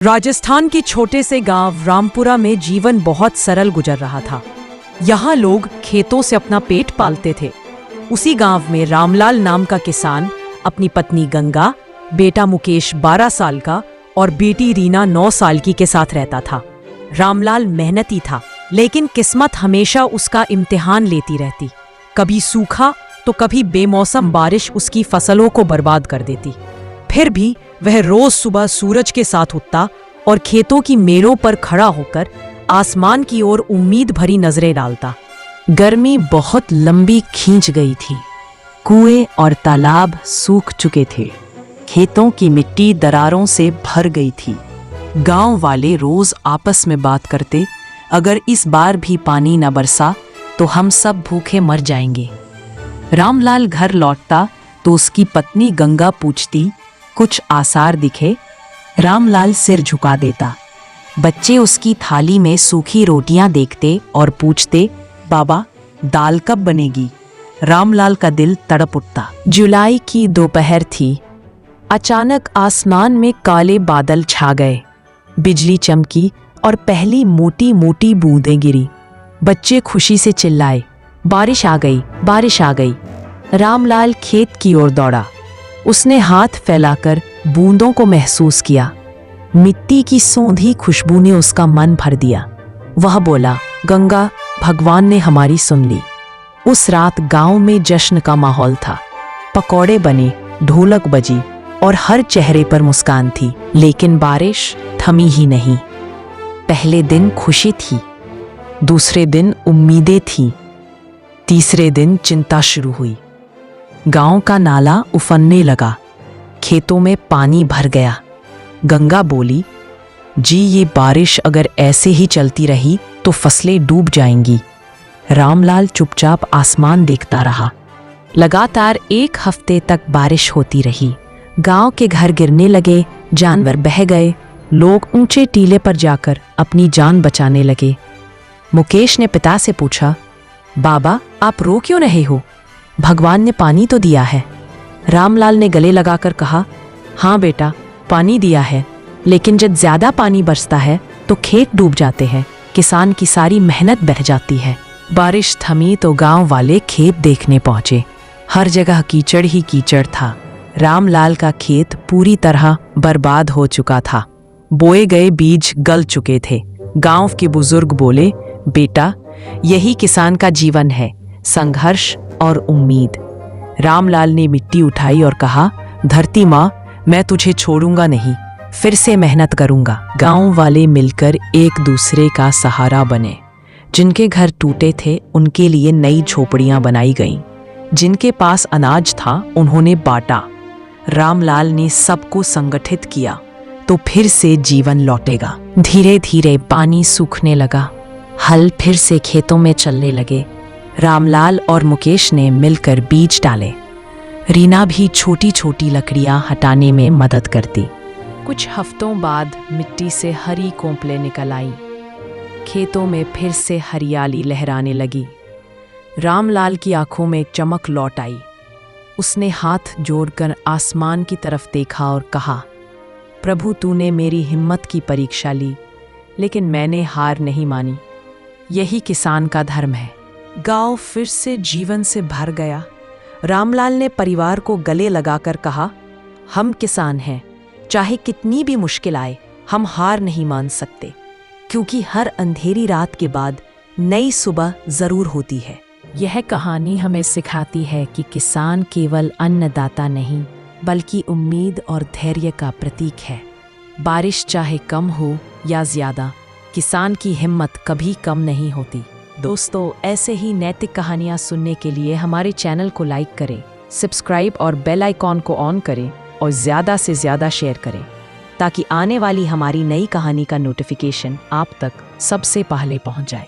राजस्थान के छोटे से गांव रामपुरा में जीवन बहुत सरल गुजर रहा था। यहाँ लोग खेतों से अपना पेट पालते थे। उसी गांव में रामलाल नाम का किसान अपनी पत्नी गंगा, बेटा मुकेश 12 साल का और बेटी रीना 9 साल की के साथ रहता था। रामलाल मेहनती था, लेकिन किस्मत हमेशा उसका इम्तिहान लेती रहती। कभी सूखा तो कभी बेमौसम बारिश उसकी फसलों को बर्बाद कर देती। फिर भी वह रोज सुबह सूरज के साथ उठता और खेतों की मेड़ों पर खड़ा होकर आसमान की ओर उम्मीद भरी नजरें डालता। गर्मी बहुत लंबी खींच गई थी। कुएं और तालाब सूख चुके थे। खेतों की मिट्टी दरारों से भर गई थी। गांव वाले रोज आपस में बात करते, अगर इस बार भी पानी न बरसा तो हम सब भूखे मर जाएंगे। रामलाल घर लौटता तो उसकी पत्नी गंगा पूछती, कुछ आसार दिखे? रामलाल सिर झुका देता। बच्चे उसकी थाली में सूखी रोटियां देखते और पूछते, बाबा दाल कब बनेगी? रामलाल का दिल तड़प उठता। जुलाई की दोपहर थी। अचानक आसमान में काले बादल छा गए। बिजली चमकी और पहली मोटी मोटी बूंदें गिरी। बच्चे खुशी से चिल्लाए, बारिश आ गई, बारिश आ गई। रामलाल खेत की ओर दौड़ा। उसने हाथ फैलाकर बूंदों को महसूस किया। मिट्टी की सौंधी खुशबू ने उसका मन भर दिया। वह बोला, गंगा, भगवान ने हमारी सुन ली। उस रात गांव में जश्न का माहौल था। पकौड़े बने, ढोलक बजी और हर चेहरे पर मुस्कान थी। लेकिन बारिश थमी ही नहीं। पहले दिन खुशी थी, दूसरे दिन उम्मीदें थीं, तीसरे दिन चिंता शुरू हुई। गांव का नाला उफनने लगा। खेतों में पानी भर गया। गंगा बोली, जी ये बारिश अगर ऐसे ही चलती रही तो फसलें डूब जाएंगी। रामलाल चुपचाप आसमान देखता रहा। लगातार 1 हफ्ते तक बारिश होती रही। गांव के घर गिरने लगे, जानवर बह गए, लोग ऊंचे टीले पर जाकर अपनी जान बचाने लगे। मुकेश ने पिता से पूछा, बाबा आप रो क्यों रहे हो? भगवान ने पानी तो दिया है। रामलाल ने गले लगाकर कहा, हाँ बेटा, पानी दिया है, लेकिन जब ज्यादा पानी बरसता है तो खेत डूब जाते हैं, किसान की सारी मेहनत बह जाती है। बारिश थमी तो गांव वाले खेत देखने पहुंचे। हर जगह कीचड़ ही कीचड़ था। रामलाल का खेत पूरी तरह बर्बाद हो चुका था। बोए गए बीज गल चुके थे। गांव के बुजुर्ग बोले, बेटा यही किसान का जीवन है, संघर्ष और उम्मीद। रामलाल ने मिट्टी उठाई और कहा, धरती माँ, मैं तुझे छोड़ूंगा नहीं, फिर से मेहनत करूंगा। गांव वाले मिलकर एक दूसरे का सहारा बने। जिनके घर टूटे थे उनके लिए नई झोपड़ियां बनाई गईं। जिनके पास अनाज था उन्होंने बांटा। रामलाल ने सबको संगठित किया तो फिर से जीवन लौटेगा। धीरे धीरे पानी सूखने लगा। हल फिर से खेतों में चलने लगे। रामलाल और मुकेश ने मिलकर बीज डाले। रीना भी छोटी छोटी लकड़ियां हटाने में मदद करती। कुछ हफ्तों बाद मिट्टी से हरी कोंपलें निकल आई। खेतों में फिर से हरियाली लहराने लगी। रामलाल की आंखों में चमक लौट आई। उसने हाथ जोड़कर आसमान की तरफ देखा और कहा, प्रभु तूने मेरी हिम्मत की परीक्षा ली, लेकिन मैंने हार नहीं मानी। यही किसान का धर्म है। गांव फिर से जीवन से भर गया। रामलाल ने परिवार को गले लगाकर कहा, हम किसान हैं, चाहे कितनी भी मुश्किल आए हम हार नहीं मान सकते, क्योंकि हर अंधेरी रात के बाद नई सुबह जरूर होती है। यह कहानी हमें सिखाती है कि किसान केवल अन्नदाता नहीं, बल्कि उम्मीद और धैर्य का प्रतीक है। बारिश चाहे कम हो या ज्यादा, किसान की हिम्मत कभी कम नहीं होती। दोस्तों, ऐसे ही नैतिक कहानियाँ सुनने के लिए हमारे चैनल को लाइक करें, सब्सक्राइब और बेल आइकॉन को ऑन करें और ज़्यादा से ज़्यादा शेयर करें, ताकि आने वाली हमारी नई कहानी का नोटिफिकेशन आप तक सबसे पहले पहुंच जाए।